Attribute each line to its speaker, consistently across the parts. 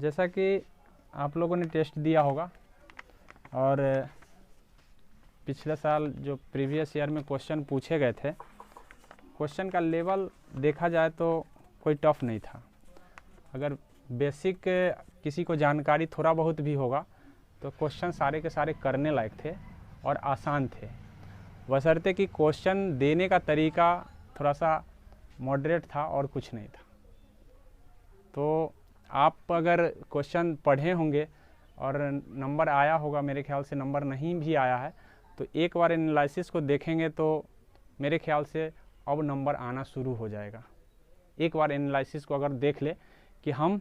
Speaker 1: जैसा कि आप लोगों ने टेस्ट दिया होगा और पिछले साल जो प्रीवियस ईयर में क्वेश्चन पूछे गए थे, क्वेश्चन का लेवल देखा जाए तो कोई टफ नहीं था। अगर बेसिक किसी को जानकारी थोड़ा बहुत भी होगा तो क्वेश्चन सारे के सारे करने लायक थे और आसान थे, बशर्ते कि क्वेश्चन देने का तरीका थोड़ा सा मॉडरेट था और कुछ नहीं था। तो आप अगर क्वेश्चन पढ़े होंगे और नंबर आया होगा, मेरे ख्याल से नंबर नहीं भी आया है, तो एक बार एनालिसिस को देखेंगे तो मेरे ख्याल से अब नंबर आना शुरू हो जाएगा। एक बार एनालिसिस को अगर देख ले कि हम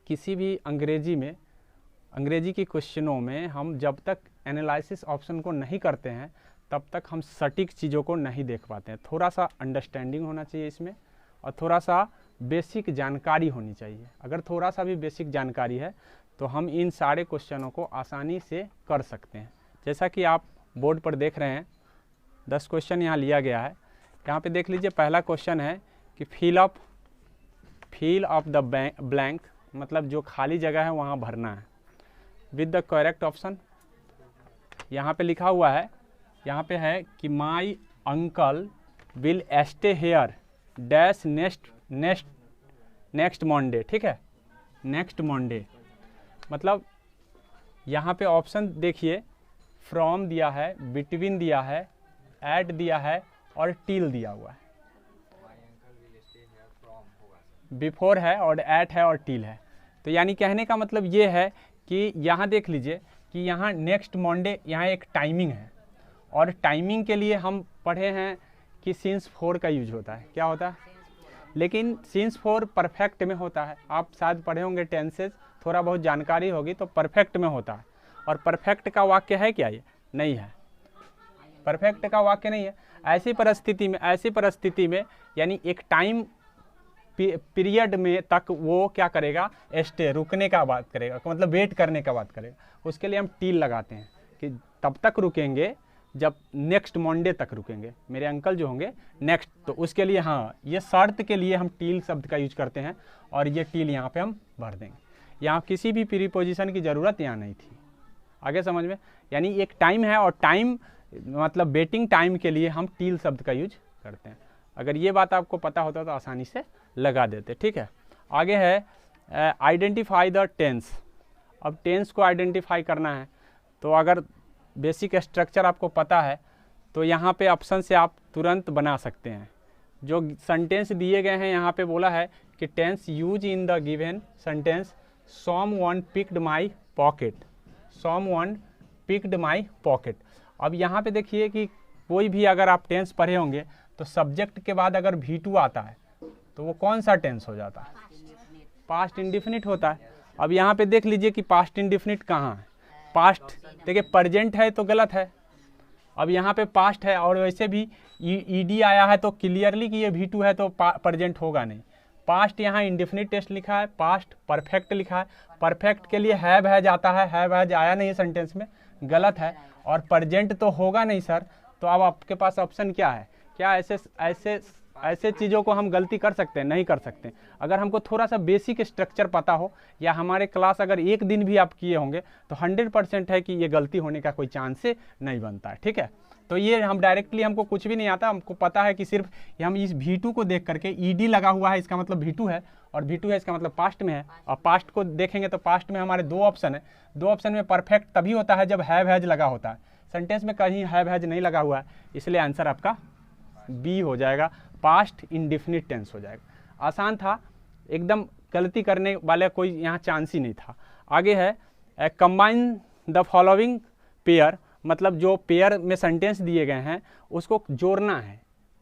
Speaker 1: किसी भी अंग्रेजी की क्वेश्चनों में हम जब तक एनालिसिस ऑप्शन को नहीं करते हैं तब तक हम सटीक चीज़ों को नहीं देख पाते हैं। थोड़ा सा अंडरस्टैंडिंग होना चाहिए इसमें और थोड़ा सा बेसिक जानकारी होनी चाहिए। अगर थोड़ा सा भी बेसिक जानकारी है तो हम इन सारे क्वेश्चनों को आसानी से कर सकते हैं। जैसा कि आप बोर्ड पर देख रहे हैं 10 क्वेश्चन यहाँ लिया गया है। यहाँ पे देख लीजिए, पहला क्वेश्चन है कि फिल अप द ब्लैंक, मतलब जो खाली जगह है वहाँ भरना है विद द करेक्ट ऑप्शन। यहाँ पे लिखा हुआ है, यहाँ पे है कि my uncle will stay here dash next Monday. ठीक है, नेक्स्ट मंडे मतलब यहाँ पे ऑप्शन देखिए, फ्रॉम दिया है, बिटवीन दिया है, एट दिया है और टिल दिया हुआ है। बिफोर है और एट है और टिल है। तो यानी कहने का मतलब ये है कि यहाँ देख लीजिए कि यहाँ नेक्स्ट मंडे, यहाँ एक टाइमिंग है और टाइमिंग के लिए हम पढ़े हैं कि सिंस फोर का यूज होता है। क्या होता है? लेकिन सिंस फोर परफेक्ट में होता है। आप शायद पढ़े होंगे टेंसेज, थोड़ा बहुत जानकारी होगी तो परफेक्ट में होता है। और परफेक्ट का वाक्य है क्या? ये नहीं है, परफेक्ट का वाक्य नहीं है। ऐसी परिस्थिति में यानी एक टाइम पीरियड में तक वो क्या करेगा? स्टे, रुकने का बात करेगा, मतलब वेट करने का बात करेगा। उसके लिए हम टिल लगाते हैं कि तब तक रुकेंगे जब नेक्स्ट मंडे तक रुकेंगे, मेरे अंकल जो होंगे नेक्स्ट। तो उसके लिए हाँ, ये शर्त के लिए हम टिल शब्द का यूज करते हैं और ये टिल यहाँ पे हम भर देंगे। यहाँ किसी भी प्रीपोजिशन की ज़रूरत यहाँ नहीं थी। आगे समझ में? यानी एक टाइम है और टाइम मतलब वेटिंग टाइम के लिए हम टिल शब्द का यूज करते हैं। अगर ये बात आपको पता होता तो आसानी से लगा देते। ठीक है, आगे है आइडेंटिफाई द टेंस। अब टेंस को आइडेंटिफाई करना है तो अगर बेसिक स्ट्रक्चर आपको पता है तो यहाँ पे ऑप्शन से आप तुरंत बना सकते हैं। जो सेंटेंस दिए गए हैं यहाँ पे बोला है कि tense use in the given sentence someone picked my pocket, someone picked my pocket। अब यहाँ पे देखिए कि कोई भी अगर आप टेंस पढ़े होंगे तो सब्जेक्ट के बाद अगर V2 आता है तो वो कौन सा टेंस हो जाता है? पास्ट इंडिफिनिट होता है। अब यहाँ पे देख लीजिए कि पास्ट इंडिफिनिट कहाँ है? पास्ट देखिए, प्रेजेंट है तो गलत है। अब यहाँ पे पास्ट है और वैसे भी ईडी आया है तो क्लियरली कि ये V2 है तो प्रेजेंट होगा नहीं। पास्ट यहाँ इंडिफिनिट टेंस लिखा है, पास्ट परफेक्ट लिखा है। परफेक्ट के लिए हैव हैज आता है, हैव हैज आया नहीं है सेंटेंस में, गलत है। और प्रेजेंट तो होगा नहीं सर, तो अब आपके पास ऑप्शन क्या है? क्या ऐसे चीज़ों को हम गलती कर सकते हैं? नहीं कर सकते। अगर हमको थोड़ा सा बेसिक स्ट्रक्चर पता हो या हमारे क्लास अगर एक दिन भी आप किए होंगे तो 100% है कि ये गलती होने का कोई चांस नहीं बनता है। ठीक है, तो ये हम डायरेक्टली, हमको कुछ भी नहीं आता, हमको पता है कि सिर्फ हम इस V2 को देख करके, ईडी लगा हुआ है इसका मतलब V2 है और V2 है इसका मतलब पास्ट में है। और पास्ट को देखेंगे तो पास्ट में हमारे 2 ऑप्शन है। 2 ऑप्शन में परफेक्ट तभी होता है जब हैव हैज लगा होता है। सेंटेंस में कहीं हैव हैज नहीं लगा हुआ है, इसलिए आंसर आपका बी हो जाएगा, पास्ट इंडिफिनिट टेंस हो जाएगा। आसान था एकदम, गलती करने वाले कोई यहाँ चांस ही नहीं था। आगे है कंबाइन द फॉलोइंग पेयर, मतलब जो पेयर में सेंटेंस दिए गए हैं उसको जोड़ना है।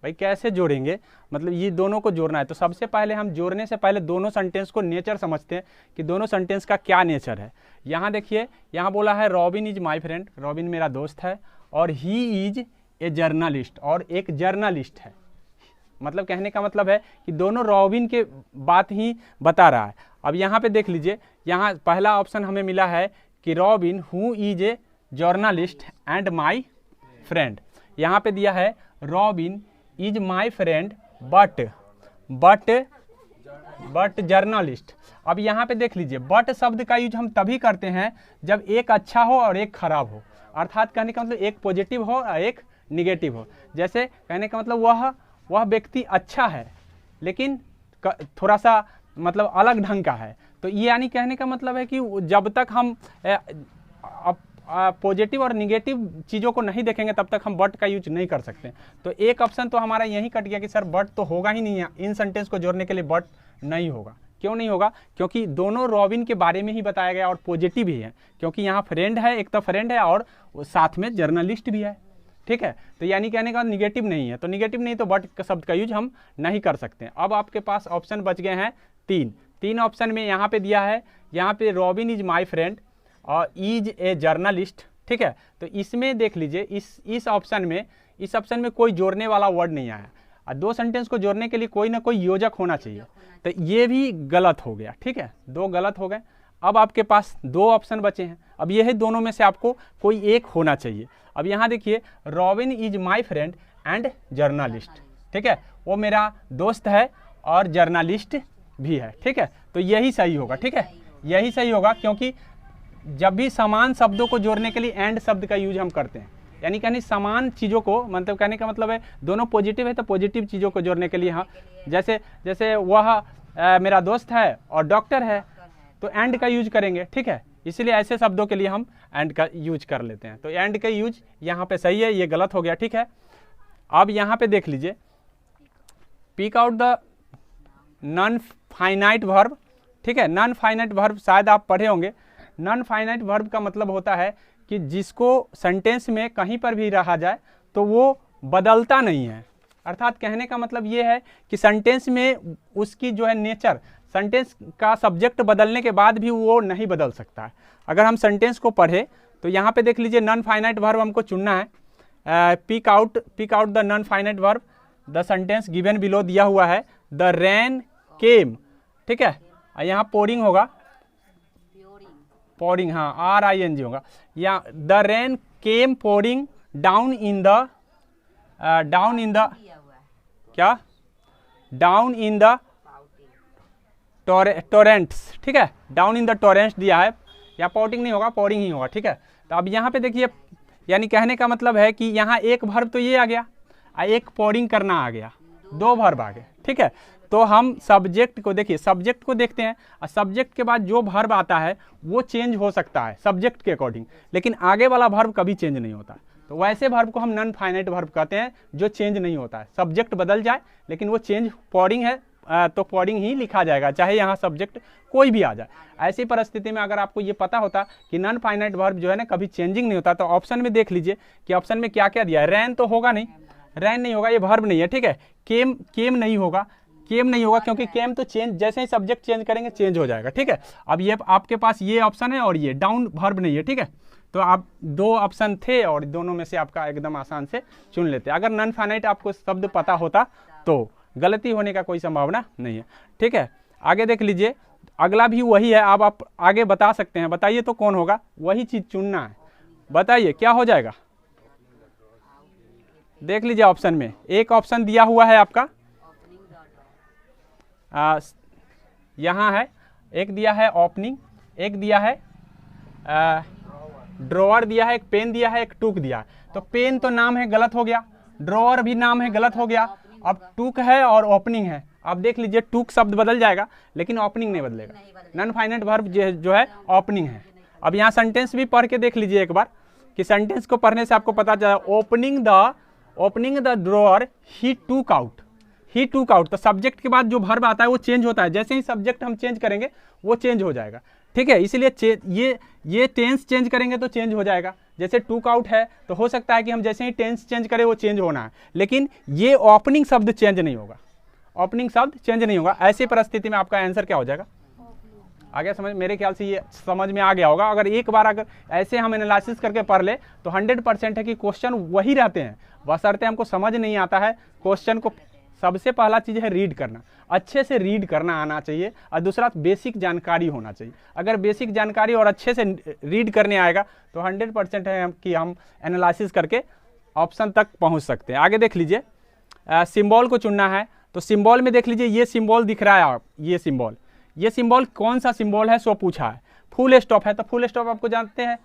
Speaker 1: भाई कैसे जोड़ेंगे? मतलब ये दोनों को जोड़ना है। तो सबसे पहले हम जोड़ने से पहले दोनों सेंटेंस को नेचर समझते हैं कि दोनों सेंटेंस का क्या नेचर है। यहाँ देखिए, यहाँ बोला है robin is my friend, robin मेरा दोस्त है, और ही इज ए जर्नलिस्ट, और एक जर्नलिस्ट है। मतलब कहने का मतलब है कि दोनों रॉबिन के बात ही बता रहा है। अब यहाँ पे देख लीजिए, यहाँ पहला ऑप्शन हमें मिला है कि robin who is a journalist and my friend. यहाँ पे दिया है robin is my friend but but journalist. अब यहाँ पे देख लीजिए, बट शब्द का यूज हम तभी करते हैं जब एक अच्छा हो और एक खराब हो, अर्थात कहने का मतलब एक पॉजिटिव हो और एक निगेटिव हो। जैसे कहने का मतलब वह व्यक्ति अच्छा है लेकिन थोड़ा सा मतलब अलग ढंग का है। तो ये यानी कहने का मतलब है कि जब तक हम पॉजिटिव और निगेटिव चीज़ों को नहीं देखेंगे तब तक हम बट का यूज नहीं कर सकते। तो एक ऑप्शन तो हमारा यही कट गया कि सर बट तो होगा ही नहीं है, इन सेंटेंस को जोड़ने के लिए बट नहीं होगा। क्यों नहीं होगा? क्योंकि दोनों रॉबिन के बारे में ही बताया गया और पॉजिटिव ही है, क्योंकि यहाँ फ्रेंड है, एक तो फ्रेंड है और साथ में जर्नलिस्ट भी है। ठीक है, तो यानी कहने का निगेटिव नहीं है, तो निगेटिव नहीं तो बट शब्द का यूज हम नहीं कर सकते। अब आपके पास ऑप्शन बच गए हैं तीन ऑप्शन में यहाँ पे दिया है, यहाँ पे रॉबिन इज माई फ्रेंड और इज ए जर्नलिस्ट। ठीक है, तो इसमें देख लीजिए इस ऑप्शन में कोई जोड़ने वाला वर्ड नहीं आया और दो सेंटेंस को जोड़ने के लिए कोई ना कोई योजक होना चाहिए, तो ये भी गलत हो गया। ठीक है, दो गलत हो गए। अब आपके पास दो ऑप्शन बचे हैं, अब ये है दोनों में से आपको कोई एक होना चाहिए। अब यहाँ देखिए, robin is my friend and journalist. ठीक है, वो मेरा दोस्त है और जर्नलिस्ट भी है। ठीक है, तो यही सही होगा। ठीक है, यही सही होगा, क्योंकि जब भी समान शब्दों को जोड़ने के लिए एंड शब्द का यूज हम करते हैं, यानी कहने समान चीज़ों को, मतलब कहने का मतलब है दोनों पॉजिटिव है तो पॉजिटिव चीज़ों को जोड़ने के लिए हाँ, जैसे वह मेरा दोस्त है और डॉक्टर है तो एंड का यूज करेंगे। ठीक है, इसलिए ऐसे शब्दों के लिए हम एंड का यूज कर लेते हैं, तो एंड का यूज यहाँ पे सही है, ये गलत हो गया। ठीक है, अब यहाँ पे देख लीजिए, pick out the non finite verb. ठीक है, नॉन फाइनाइट वर्ब शायद आप पढ़े होंगे। नॉन फाइनाइट वर्ब का मतलब होता है कि जिसको सेंटेंस में कहीं पर भी रहा जाए तो वो बदलता नहीं है, अर्थात कहने का मतलब ये है कि सेंटेंस में उसकी जो है नेचर, सेंटेंस का सब्जेक्ट बदलने के बाद भी वो नहीं बदल सकता है। अगर हम सेंटेंस को पढ़े तो यहाँ पे देख लीजिए, नॉन फाइनाइट वर्ब हमको चुनना है। Pick out the non finite verb, the sentence given below दिया हुआ है, द रेन केम। ठीक है, यहाँ पोरिंग होगा, पोरिंग, हाँ RING होगा, या the rain came pouring down in the क्या, डाउन इन द टोरेंट्स। ठीक है, डाउन इन द टोरेंट्स दिया है, या पोटिंग नहीं होगा, पोरिंग ही होगा। ठीक है, तो अब यहाँ पे देखिए, यानी कहने का मतलब है कि यहाँ एक वर्ब तो ये आ गया, एक पोरिंग करना आ गया, दो वर्ब आ गए। ठीक है, तो हम सब्जेक्ट को देखिए, सब्जेक्ट को देखते हैं और सब्जेक्ट के बाद जो वर्ब आता है वो चेंज हो सकता है सब्जेक्ट के अकॉर्डिंग, लेकिन आगे वाला वर्ब कभी चेंज नहीं होता। तो वैसे वर्ब को हम नॉन फाइनाइट वर्ब कहते हैं जो चेंज नहीं होता है, सब्जेक्ट बदल जाए लेकिन वो चेंज, पोरिंग है तो पोरिंग ही लिखा जाएगा, चाहे यहाँ सब्जेक्ट कोई भी आ जाए। ऐसी परिस्थिति में अगर आपको ये पता होता कि नॉन फाइनाइट वर्ब जो है ना कभी चेंजिंग नहीं होता, तो ऑप्शन में देख लीजिए कि ऑप्शन में क्या क्या दिया है। रैन तो होगा नहीं, रैन नहीं होगा, ये वर्ब नहीं है। ठीक है, केम नहीं होगा, केम नहीं होगा क्योंकि केम तो चेंज, जैसे ही सब्जेक्ट चेंज करेंगे चेंज हो जाएगा। ठीक है, अब ये आपके पास ये ऑप्शन है और ये डाउन वर्ब नहीं है। ठीक है, तो आप दो ऑप्शन थे और दोनों में से आपका एकदम आसान से चुन लेते। अगर नॉन फाइनाइट आपको शब्द पता होता तो गलती होने का कोई संभावना नहीं है। ठीक है, आगे देख लीजिए, अगला भी वही है। अब आप आगे बता सकते हैं, बताइए तो कौन होगा, वही चीज चुनना है, बताइए क्या हो जाएगा। देख लीजिए, ऑप्शन में एक ऑप्शन दिया हुआ है आपका, यहाँ है, एक दिया है ओपनिंग, एक दिया है ड्रॉअर दिया है, एक पेन दिया है, एक टूक दिया है। तो पेन तो नाम है, गलत हो गया, ड्रॉअर भी नाम है, गलत हो गया। अब टूक है और ओपनिंग है, आप देख लीजिए टूक शब्द बदल जाएगा लेकिन ओपनिंग नहीं बदलेगा, नॉन फाइनाइट वर्ब जो है ओपनिंग है। अब यहाँ सेंटेंस भी पढ़ के देख लीजिए एक बार, कि सेंटेंस को पढ़ने से आपको पता चला, ओपनिंग द ड्रॉअर ही टूक आउट, ही टूक आउट। तो सब्जेक्ट के बाद जो वर्ब आता है वो चेंज होता है, जैसे ही सब्जेक्ट हम चेंज करेंगे वो चेंज हो जाएगा। ठीक है, इसलिए ये टेंस चेंज करेंगे तो चेंज हो जाएगा। जैसे टूक आउट है तो हो सकता है कि हम जैसे ही टेंस चेंज करें वो चेंज होना है, लेकिन ये ओपनिंग शब्द चेंज नहीं होगा, ओपनिंग शब्द चेंज नहीं होगा। ऐसी परिस्थिति में आपका आंसर क्या हो जाएगा, आ गया समझ? मेरे ख्याल से ये समझ में आ गया होगा। अगर एक बार अगर ऐसे हम एनालिसिस करके पढ़ ले तो 100% है कि क्वेश्चन वही रहते हैं, बशर्ते हमको समझ नहीं आता है क्वेश्चन को। सबसे पहला चीज़ है रीड करना, अच्छे से रीड करना आना चाहिए, और दूसरा बेसिक जानकारी होना चाहिए। अगर बेसिक जानकारी और अच्छे से रीड करने आएगा तो 100% है कि हम एनालिसिस करके ऑप्शन तक पहुंच सकते हैं। आगे देख लीजिए, सिंबल को चुनना है, तो सिंबल में देख लीजिए, ये सिंबल दिख रहा है आप, ये सिंबल कौन सा सिंबल है सो पूछा है। फुल स्टॉप है, तो फुल स्टॉप आपको जानते हैं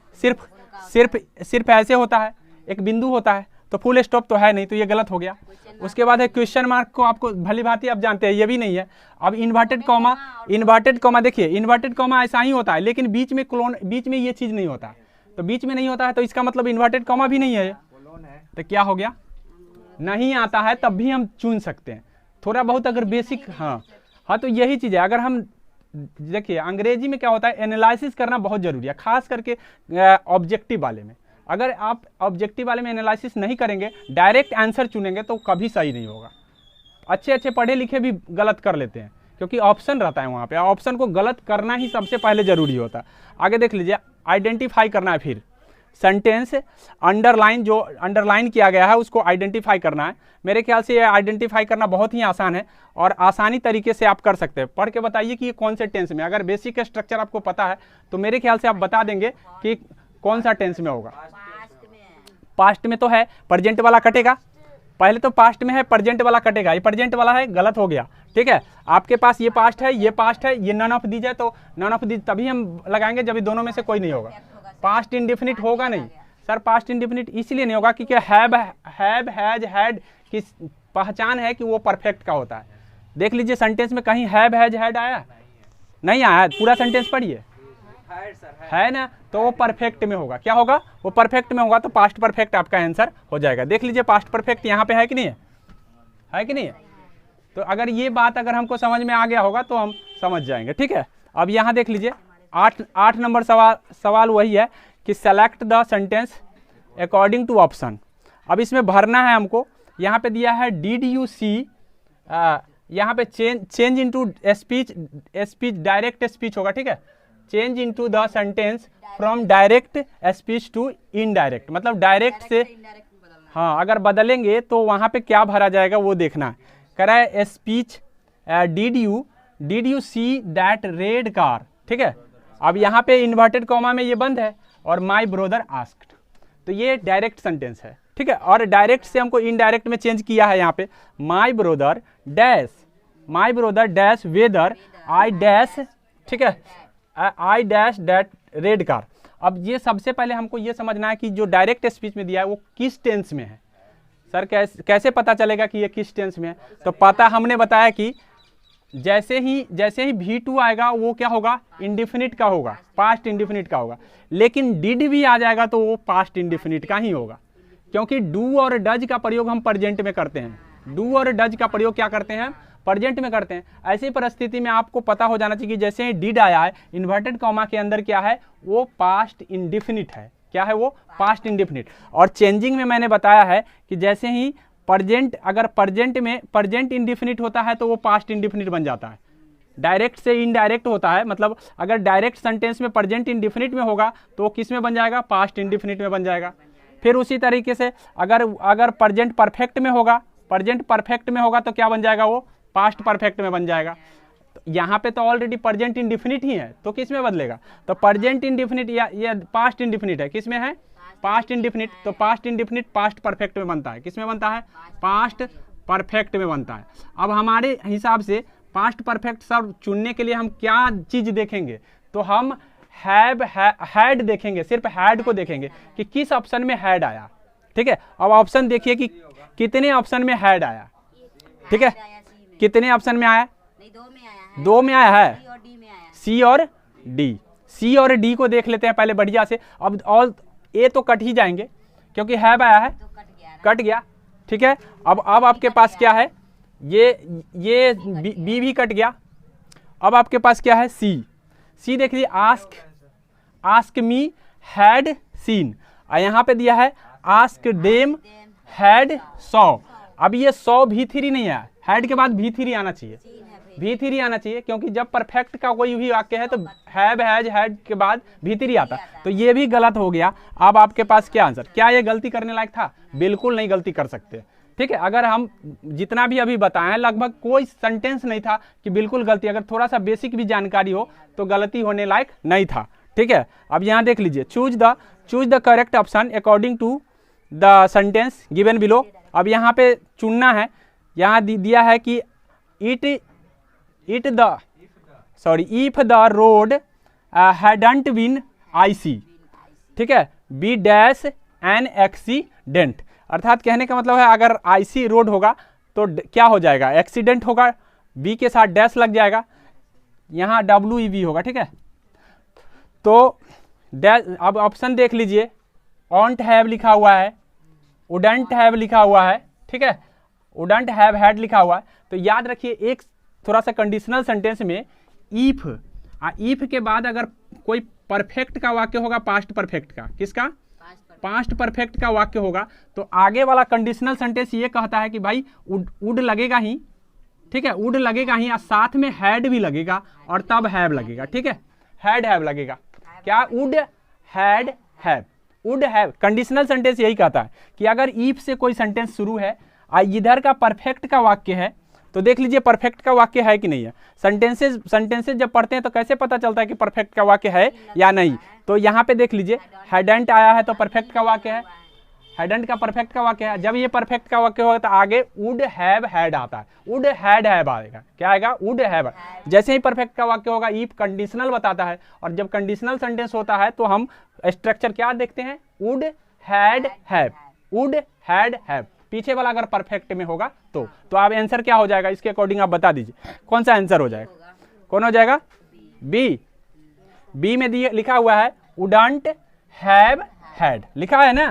Speaker 1: सिर्फ ऐसे होता है, एक बिंदु होता है, तो फुल स्टॉप तो है नहीं, तो ये गलत हो गया। उसके बाद है क्वेश्चन मार्क को आपको भली भांति आप जानते हैं, ये भी नहीं है। अब इन्वर्टेड कॉमा देखिए, इन्वर्टेड कॉमा ऐसा ही होता है, लेकिन बीच में ये चीज नहीं होता है, तो बीच में नहीं होता है, तो इसका मतलब इन्वर्टेड कॉमा भी नहीं है, तो क्या हो गया, नहीं आता है, तब भी हम चुन सकते हैं थोड़ा बहुत अगर बेसिक। हाँ तो यही चीज है। अगर हम देखिए अंग्रेजी में क्या होता है, एनालिसिस करना बहुत जरूरी है, खास करके ऑब्जेक्टिव वाले में। अगर आप ऑब्जेक्टिव वाले में एनालिसिस नहीं करेंगे, डायरेक्ट आंसर चुनेंगे, तो कभी सही नहीं होगा। अच्छे पढ़े लिखे भी गलत कर लेते हैं, क्योंकि ऑप्शन रहता है वहाँ पे, ऑप्शन को गलत करना ही सबसे पहले जरूरी होता है। आगे देख लीजिए, आइडेंटिफाई करना है, फिर सेंटेंस अंडरलाइन, जो अंडरलाइन किया गया है उसको आइडेंटिफाई करना है। मेरे ख्याल से ये आइडेंटिफाई करना बहुत ही आसान है और आसानी तरीके से आप कर सकते हैं। पढ़ के बताइए कि ये कौन से टेंस में, अगर बेसिक स्ट्रक्चर आपको पता है तो मेरे ख्याल से आप बता देंगे कि कौन सा टेंस में होगा। पास्ट में तो है, प्रेजेंट वाला कटेगा, पहले तो पास्ट में है, प्रेजेंट वाला कटेगा, ये प्रेजेंट वाला है, गलत हो गया। ठीक है, आपके पास ये पास्ट है, ये पास्ट है, ये नन ऑफ दीज है, तो नन ऑफ दीज तभी हम लगाएंगे जब दोनों में से कोई नहीं होगा। पास्ट इंडेफिनिट होगा नहीं सर, पास्ट इंडेफिनिट इसलिए नहीं होगा क्योंकि हैव हैज हैड की पहचान है कि वो परफेक्ट का होता है। देख लीजिए सेंटेंस में कहीं हैव हैज हैड आया नहीं आया, पूरा सेंटेंस पढ़िए, है ना, तो वो परफेक्ट में होगा। क्या होगा, वो परफेक्ट में होगा, तो पास्ट परफेक्ट आपका आंसर हो जाएगा। देख लीजिए पास्ट परफेक्ट यहाँ पे है कि नहीं है, है कि नहीं है। तो अगर ये बात अगर हमको समझ में आ गया होगा तो हम समझ जाएंगे। ठीक है, अब यहाँ देख लीजिए 8 नंबर सवाल वही है कि select the sentence according to option. अब इसमें भरना है हमको, यहाँ पे दिया है डिड यू सी, यहाँ पे change into speech direct speech होगा। ठीक है, change into the sentence from direct speech to indirect, मतलब डायरेक्ट से, हाँ अगर बदलेंगे तो वहाँ पे क्या भरा जाएगा वो देखना है। कह रहा है speech did you see that red car. ठीक है, अब यहाँ पे इन्वर्टेड कॉमा में ये बंद है और माई ब्रदर आस्क्ड, तो ये डायरेक्ट सेंटेंस है। ठीक है, और डायरेक्ट से हमको इनडायरेक्ट में चेंज किया है। यहाँ पे my brother dash whether I dash, ठीक है, I dash that red car. अब ये सबसे पहले हमको ये समझना है कि जो डायरेक्ट स्पीच में दिया है वो किस टेंस में है। सर कैसे पता चलेगा कि ये किस टेंस में है, तो पता हमने बताया कि जैसे ही V2 आएगा वो क्या होगा, इंडेफिनिट का होगा, पास्ट इंडेफिनिट का होगा। लेकिन डिड भी आ जाएगा तो वो पास्ट इंडेफिनिट का ही होगा, क्योंकि डू और डज का प्रयोग हम प्रेजेंट में करते हैं। डू और डज का प्रयोग क्या करते हैं, प्रेजेंट में करते हैं। ऐसी परिस्थिति में आपको पता हो जाना चाहिए कि जैसे ही डिड आया है, इन्वर्टेड कॉमा के अंदर क्या है, वो पास्ट इंडेफिनिट है। क्या है वो, पास्ट इंडेफिनिट। और चेंजिंग में मैंने बताया है कि जैसे ही प्रेजेंट, अगर प्रेजेंट में प्रेजेंट इंडेफिनिट होता है तो वो पास्ट इंडेफिनिट बन जाता है। डायरेक्ट से इनडायरेक्ट होता है, मतलब अगर डायरेक्ट सेंटेंस में प्रेजेंट इंडेफिनिट में होगा तो वो किस में बन जाएगा, पास्ट इंडेफिनिट में बन जाएगा। फिर उसी तरीके से अगर प्रेजेंट परफेक्ट में होगा तो क्या बन जाएगा, वो पास्ट परफेक्ट में बन जाएगा। तो यहाँ पे तो ऑलरेडी प्रेजेंट इंडेफिनिट ही है, तो किस में बदलेगा, तो प्रेजेंट इंडेफिनिट या पास्ट इंडेफिनिट है, किस में है, पास्ट इंडेफिनिट। तो पास्ट इंडेफिनिट पास्ट परफेक्ट में बनता है, किस में बनता है, पास्ट परफेक्ट में बनता है। अब हमारे हिसाब से पास्ट परफेक्ट सब चुनने के लिए हम क्या चीज देखेंगे, तो हम हैड देखेंगे, सिर्फ हैड को देखेंगे कि किस ऑप्शन में हैड आया। ठीक है, अब ऑप्शन देखिए कि कितने ऑप्शन में हैड आया। ठीक है, कितने ऑप्शन में आया, दो में आया है, सी और डी। सी और डी को देख लेते हैं पहले बढ़िया से। अब ऑल ए तो कट ही जाएंगे क्योंकि हैव आया है, कट गया। ठीक है, अब आपके पास क्या है, ये बी भी कट गया। अब आपके पास क्या है, सी देख लीजिए, आस्क मी हैड सीन, यहाँ पे दिया है आस्क देम हैड सॉ। अब ये सॉ V3 नहीं आया, हैड के बाद V3 आना चाहिए, V3 आना चाहिए, क्योंकि जब परफेक्ट का कोई भी वाक्य है तो हैव हैज हैड के बाद V3 आता, तो ये भी गलत हो गया। अब आपके पास क्या आंसर, क्या ये गलती करने लायक था, बिल्कुल नहीं गलती कर सकते। ठीक है, अगर हम जितना भी अभी बताएं लगभग कोई सेंटेंस नहीं था कि बिल्कुल गलती, अगर थोड़ा सा बेसिक भी जानकारी हो तो गलती होने लायक नहीं था। ठीक है, अब यहाँ देख लीजिए, choose the correct option according to the sentence given below. अब यहाँ पे चुनना है, यहाँ दिया है कि if the road hadn't been icy, ठीक है, बी डैश एन एक्सीडेंट, अर्थात कहने का मतलब है अगर आईसी रोड होगा तो क्या हो जाएगा, एक्सीडेंट होगा, बी के साथ डैश लग जाएगा, यहाँ WEB होगा, ठीक है। तो डैश, अब ऑप्शन देख लीजिए, ऑन्ट हैव लिखा हुआ है, वुडंट हैव लिखा हुआ है, ठीक है, वुडंट हैव हैड लिखा हुआ है। तो याद रखिए एक थोड़ा सा कंडीशनल सेंटेंस में इफ के बाद अगर कोई परफेक्ट का वाक्य होगा, पास्ट परफेक्ट का, किसका, पास्ट परफेक्ट का वाक्य होगा, तो आगे वाला कंडीशनल सेंटेंस ये कहता है कि भाई वुड लगेगा ही, ठीक है, वुड लगेगा ही, और साथ में हैड भी लगेगा और तब हैव लगेगा, ठीक है, हैड हैव लगेगा, क्या, would had have, would have. Conditional sentence यही कहता है कि अगर इफ से कोई सेंटेंस शुरू है और इधर का परफेक्ट का वाक्य है, तो देख लीजिए परफेक्ट का वाक्य है कि नहीं है। सेंटेंसेस जब पढ़ते हैं तो कैसे पता चलता है कि परफेक्ट का वाक्य है या नहीं, तो यहाँ पे देख लीजिए हैडंट आया है तो परफेक्ट का वाक्य है, हैडंट का परफेक्ट का वाक्य है। जब ये परफेक्ट का वाक्य होगा तो आगे वुड हैव हैड आता है, वुड हैड हैव आएगा, क्या आएगा, वुड हैव। जैसे ही परफेक्ट का वाक्य होगा इफ कंडीशनल बताता है, और जब कंडीशनल सेंटेंस होता है तो हम स्ट्रक्चर क्या देखते हैं, would had have, would had have. पीछे वाला अगर परफेक्ट में होगा तो आप आंसर क्या हो जाएगा, इसके अकॉर्डिंग आप बता दीजिए कौन सा आंसर हो जाएगा, कौन हो जाएगा, बी में लिखा हुआ है वुडंट हैव हैड, लिखा है ना,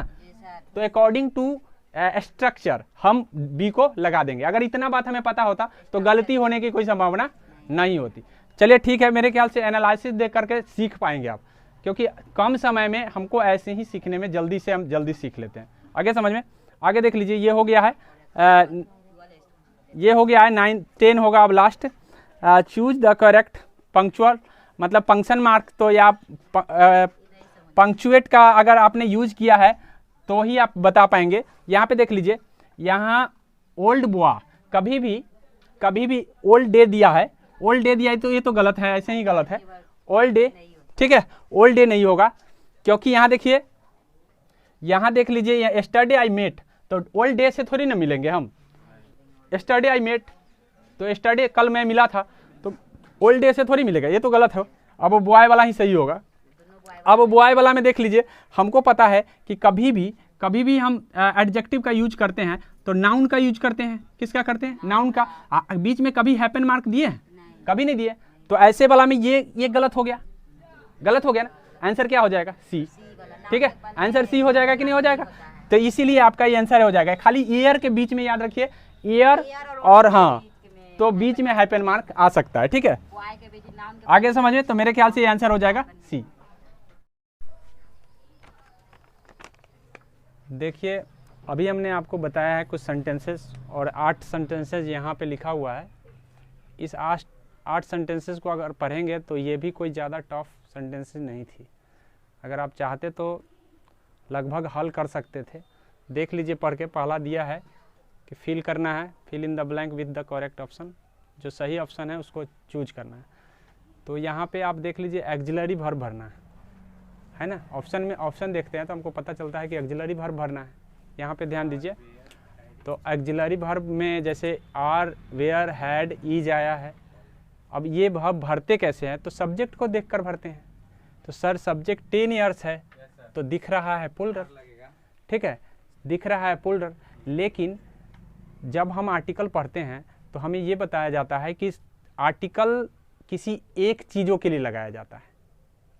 Speaker 1: तो अकॉर्डिंग टू स्ट्रक्चर हम बी को लगा देंगे। अगर इतना बात हमें पता होता तो गलती होने की कोई संभावना नहीं होती। चलिए ठीक है, मेरे ख्याल से एनालिसिस देख करके सीख पाएंगे आप, क्योंकि कम समय में हमको ऐसे ही सीखने में हम जल्दी सीख लेते हैं। आगे समझ में, आगे देख लीजिए, ये हो गया है, ये हो गया है 9 10 होगा अब last. Choose the correct punctual, मतलब फंक्शन मार्क, तो या पंक्चुएट का अगर आपने यूज किया है तो ही आप बता पाएंगे। यहाँ पे देख लीजिए, यहाँ ओल्ड बुआ, कभी भी ओल्ड डे दिया है, ओल्ड डे दिया है तो ये तो गलत है, ऐसे ही गलत है, ओल्ड डे, ठीक है, ओल्ड डे नहीं होगा, क्योंकि यहाँ देखिए, यहाँ देख लीजिए, यस्टरडे आई मेट, तो ओल्ड डे से थोड़ी ना मिलेंगे हम, यस्टरडे आई मेट, तो यस्टरडे कल मैं मिला था, तो ओल्ड डे से थोड़ी मिलेगा, ये तो गलत है। अब वो बॉय वाला ही सही होगा। अब बॉय वाला में देख लीजिए, हमको पता है कि कभी भी हम एडजेक्टिव का यूज करते हैं तो नाउन का यूज करते हैं, किसका करते हैं, नाउन का। बीच में कभी हैपन मार्क दिए हैं, कभी नहीं दिए, तो ऐसे वाला में ये गलत हो गया, गलत हो गया ना, आंसर क्या हो जाएगा, सी, ठीक है, आंसर सी हो जाएगा कि नहीं हो जाएगा, तो इसीलिए आपका ये आंसर हो जाएगा। खाली ईयर के बीच में याद रखिए, ईयर और हाँ, तो बीच में हाइपन मार्क आ सकता है, ठीक है, आगे समझिए, तो मेरे ख्याल से ये आंसर हो जाएगा सी। देखिए अभी हमने आपको बताया है कुछ सेंटेंसेस, और 8 सेंटेंसेस यहाँ पे लिखा हुआ है। इस 8 सेंटेंसेस को अगर पढ़ेंगे तो ये भी कोई ज़्यादा टफ सेंटेंसेस नहीं थी, अगर आप चाहते तो लगभग हल कर सकते थे। देख लीजिए पढ़ के, पहला दिया है कि फिल करना है, fill in the blank with the correct option, जो सही ऑप्शन है उसको चूज करना है। तो यहाँ पे आप देख लीजिए एक्जिलरी वर्ब भरना है ना, ऑप्शन में ऑप्शन देखते हैं तो हमको पता चलता है कि एक्जिलरी वर्ब भरना है। यहाँ पे ध्यान दीजिए, तो एक्जिलरी वर्ब में जैसे आर, वेयर, हैड, ईज आया है। अब ये वर्ब भरते कैसे हैं, तो सब्जेक्ट को देखकर भरते हैं। तो सर सब्जेक्ट 10 ईयर्स है तो दिख रहा है पुल्डर, ठीक है, दिख रहा है पुल्डर। लेकिन जब हम आर्टिकल पढ़ते हैं तो हमें ये बताया जाता है कि आर्टिकल किसी एक चीज़ों के लिए लगाया जाता है।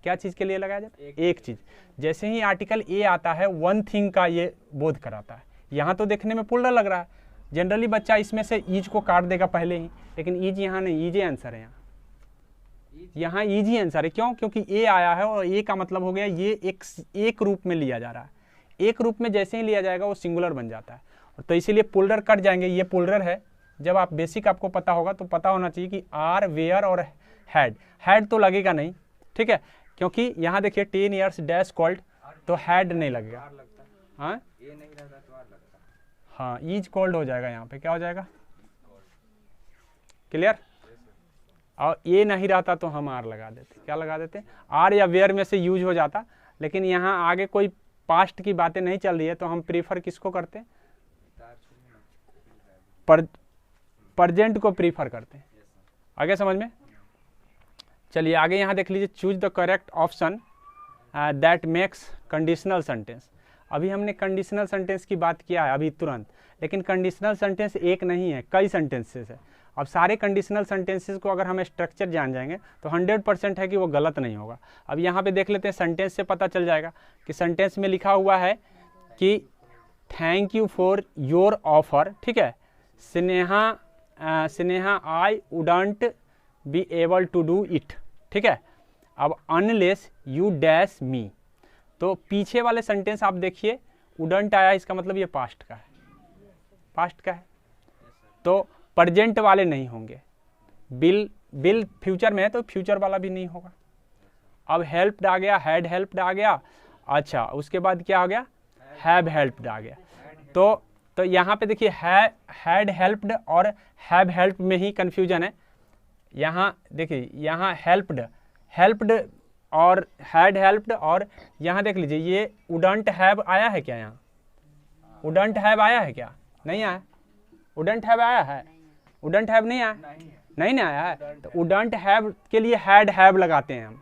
Speaker 1: क्या चीज़ के लिए लगाया जाता है, एक चीज़। जैसे ही आर्टिकल ए आता है, वन थिंग का ये बोध कराता है। यहाँ तो देखने में पुल्डर लग रहा है, जनरली बच्चा इसमें से ईज को काट देगा पहले ही, लेकिन ईज यहाँ नहीं, ईज आंसर है, यहाँ ईज ही आंसर है। क्यों, क्योंकि ए आया है और ए का मतलब हो गया ये एक रूप में लिया जा रहा है। एक रूप में जैसे ही लिया जाएगा वो सिंगुलर बन जाता है, तो इसीलिए पुल्डर कट जाएंगे। ये पुल्डर है, जब आप बेसिक आपको पता होगा तो पता होना चाहिए कि आर, वेयर और हैड तो लगेगा नहीं, ठीक है, क्योंकि यहाँ देखिए 10 ईयर्स डैश कॉल्ड, तो हैड नहीं लगेगा, हाँ हाँ, ईज कॉल्ड हो जाएगा, यहाँ पे क्या हो जाएगा, क्लियर। और ये नहीं रहता तो हम आर लगा देते, क्या लगा देते, आर या वेयर में से यूज हो जाता। लेकिन यहाँ आगे कोई पास्ट की बातें नहीं चल रही है तो हम प्रीफर किसको करते हैं, प्रेजेंट को प्रीफर करते हैं। आगे समझ में? चलिए आगे यहाँ देख लीजिए, choose the correct option that makes conditional sentence. अभी हमने कंडीशनल सेंटेंस की बात किया है अभी तुरंत, लेकिन कंडीशनल सेंटेंस एक नहीं है, कई सेंटेंसेस है। अब सारे कंडीशनल सेंटेंसेस को अगर हम स्ट्रक्चर जान जाएंगे तो 100% है कि वो गलत नहीं होगा। अब यहाँ पे देख लेते हैं, सेंटेंस से पता चल जाएगा कि सेंटेंस में लिखा हुआ है कि thank you for your offer, ठीक है, Sneha I wouldn't be able to do it, ठीक है। अब अनलेस यू डैश मी, तो पीछे वाले सेंटेंस आप देखिए वुडंट आया, इसका मतलब ये पास्ट का है, पास्ट का है, तो प्रेजेंट वाले नहीं होंगे। बिल फ्यूचर में है तो फ्यूचर वाला भी नहीं होगा। अब हेल्प्ड आ गया, हैड हेल्प्ड आ गया, अच्छा उसके बाद क्या आ गया, हैव हेल्प्ड आ गया। तो यहाँ पे देखिए हैड हेल्प्ड और हैव हेल्प्ड में ही कंफ्यूजन है। यहाँ देखिए, यहाँ हेल्प्ड और हैड हेल्प्ड, और यहाँ देख लीजिए ये वुडंट हैव आया है क्या, यहाँ वुडंट हैव आया है क्या, नहीं आया। वुडंट हैव आया है, वुडंट हैव नहीं आया, नहीं ना आया है। तो वुडंट हैव के लिए हैड हैव लगाते हैं हम,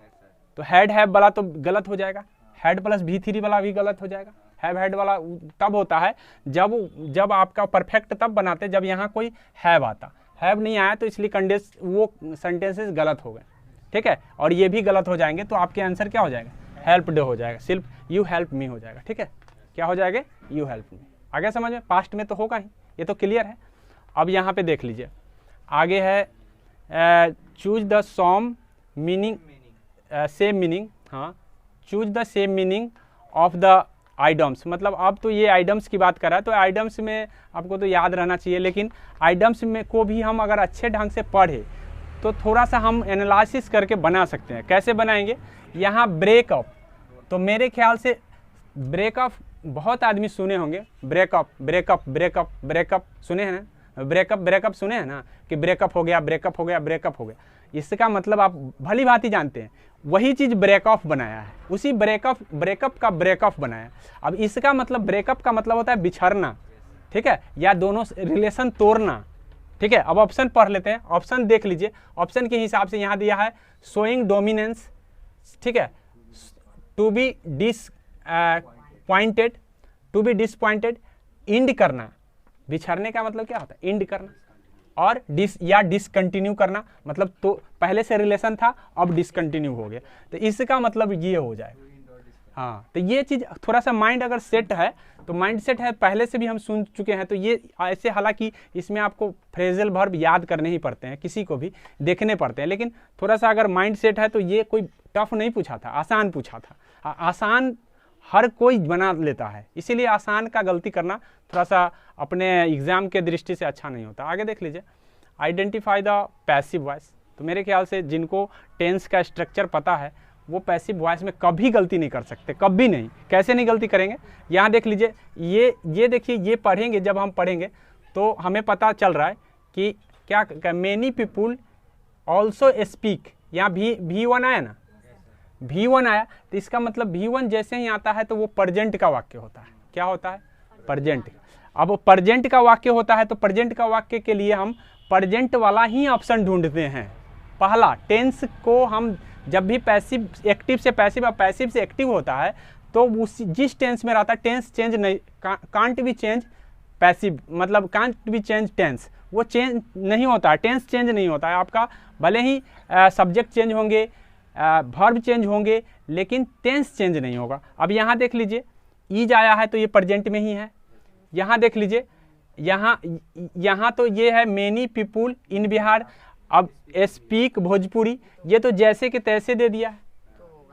Speaker 1: तो हैड हैव वाला तो गलत हो जाएगा, हैड प्लस V3 वाला भी गलत हो जाएगा। हैव हैड वाला तब होता है जब आपका परफेक्ट तब बनाते जब यहाँ कोई हैव आता, हैव नहीं आया तो इसलिए वो सेंटेंसेस गलत हो गए, ठीक है। और ये भी गलत हो जाएंगे तो आपके आंसर क्या हो जाएगा, हेल्प्ड हो जाएगा, सिर्फ यू हेल्प मी हो जाएगा, ठीक है। क्या हो जाएगा, यू हेल्प मी। आगे समझ में, पास्ट में तो होगा ही, ये तो क्लियर है। अब यहाँ पे देख लीजिए आगे है choose the some meaning same meaning, हाँ choose the same meaning of the idioms. मतलब अब तो ये आइडम्स की बात कर रहा है, तो आइडम्स में आपको तो याद रहना चाहिए, लेकिन आइडम्स में को भी हम अगर अच्छे ढंग से पढ़े तो थोड़ा सा हम एनालिसिस करके बना सकते हैं। कैसे बनाएंगे, यहाँ ब्रेकअप, तो मेरे ख्याल से ब्रेकअप बहुत आदमी सुने होंगे, ब्रेकअप ब्रेकअप ब्रेकअप ब्रेकअप सुने हैं ना, ब्रेकअप सुने हैं ना, कि ब्रेकअप हो गया, ब्रेकअप हो गया, ब्रेकअप हो गया। इसका मतलब आप भली भांति जानते हैं, वही चीज़ ब्रेकअप बनाया है, उसी ब्रेकअप का ब्रेकअप बनाया। अब इसका मतलब ब्रेकअप का मतलब होता है बिछड़ना, ठीक है, या दोनों रिलेशन तोड़ना, ठीक है। अब ऑप्शन पढ़ लेते हैं, ऑप्शन देख लीजिए। ऑप्शन के हिसाब से यहाँ दिया है शोइंग डोमिनेंस, ठीक है, टू बी डिसपॉइंटेड, इंड करना, बिछड़ने का मतलब क्या होता है, इंड करना, और डिसकंटिन्यू करना, मतलब तो पहले से रिलेशन था अब डिसकंटिन्यू हो गया, तो इसका मतलब ये हो जाए। हाँ, तो ये चीज़ थोड़ा सा माइंड अगर सेट है तो माइंड सेट है, पहले से भी हम सुन चुके हैं, तो ये ऐसे, हालांकि इसमें आपको फ्रेजल वर्ब याद करने ही पड़ते हैं, किसी को भी देखने पड़ते हैं, लेकिन थोड़ा सा अगर माइंड सेट है तो ये कोई टफ नहीं पूछा था, आसान पूछा था। आसान हर कोई बना लेता है, इसीलिए आसान का गलती करना थोड़ा सा अपने एग्जाम के दृष्टि से अच्छा नहीं होता। आगे देख लीजिए, आइडेंटिफाई द पैसिव वॉइस। तो मेरे ख्याल से जिनको टेंस का स्ट्रक्चर पता है वो पैसिव वॉइस में कभी गलती नहीं कर सकते, कभी नहीं। कैसे नहीं गलती करेंगे, यहाँ देख लीजिए, ये देखिए, ये पढ़ेंगे, जब हम पढ़ेंगे तो हमें पता चल रहा है कि क्या मेनी पीपुल ऑल्सो स्पीक, यहाँ V1 आया ना, V1 आया, तो इसका मतलब V1 जैसे ही आता है तो वो प्रेजेंट का वाक्य होता है। क्या होता है, प्रेजेंट। अब प्रेजेंट का वाक्य होता है तो प्रेजेंट का वाक्य के लिए हम प्रेजेंट वाला ही ऑप्शन ढूंढते हैं। पहला टेंस को हम जब भी पैसिव एक्टिव से पैसिव और पैसिव से एक्टिव होता है तो उस जिस टेंस में रहता है, टेंस चेंज नहीं, कांट बी चेंज पैसिव, मतलब कांट बी चेंज टेंस, वो चेंज नहीं होता है, टेंस चेंज नहीं होता है आपका, भले ही सब्जेक्ट चेंज होंगे, वर्ब चेंज होंगे, लेकिन टेंस चेंज नहीं होगा। अब यहाँ देख लीजिए, ईज आया है तो ये प्रेजेंट में ही है। यहाँ देख लीजिए, यहाँ तो ये है मेनी पीपुल इन बिहार, अब स्पीक भोजपुरी, ये तो जैसे कि तैसे दे दिया है,